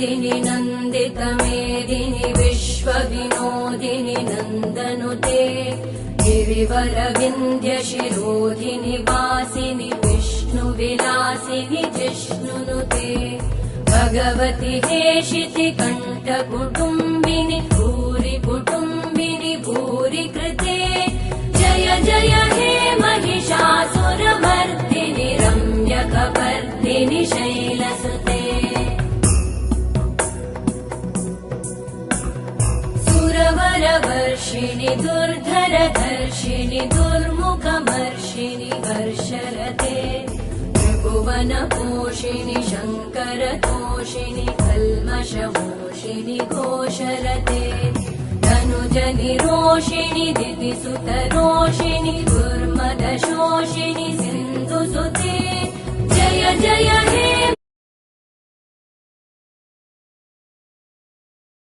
मेदिनि नन्दितमेदिनि विश्वविनोदिनि नन्दनुते गिरिवरविन्ध्यशिरोधिनि वासिनि विष्णुविलासिनि जिष्णुनुते भगवति हेशिति कण्ठकुटुम्बिनि भूरि कुटुम्बिनि भूरि कृते जय जय हे महिषासुरमर्दिनि रम्यकपर्दिनि शैलसुते सुरवरवर्षिणि दुर्धरधर्षिणि दुर्मुखमर्षिणि हर्षरते त्रिभुवनपोषिणि शङ्करतोषिणि कल्मषमोषिणि घोषरते धनुजनिरोषिणि दितिसुतरोषिणि दुर्मदशोषिणि सिन्धुसुते जय जय हे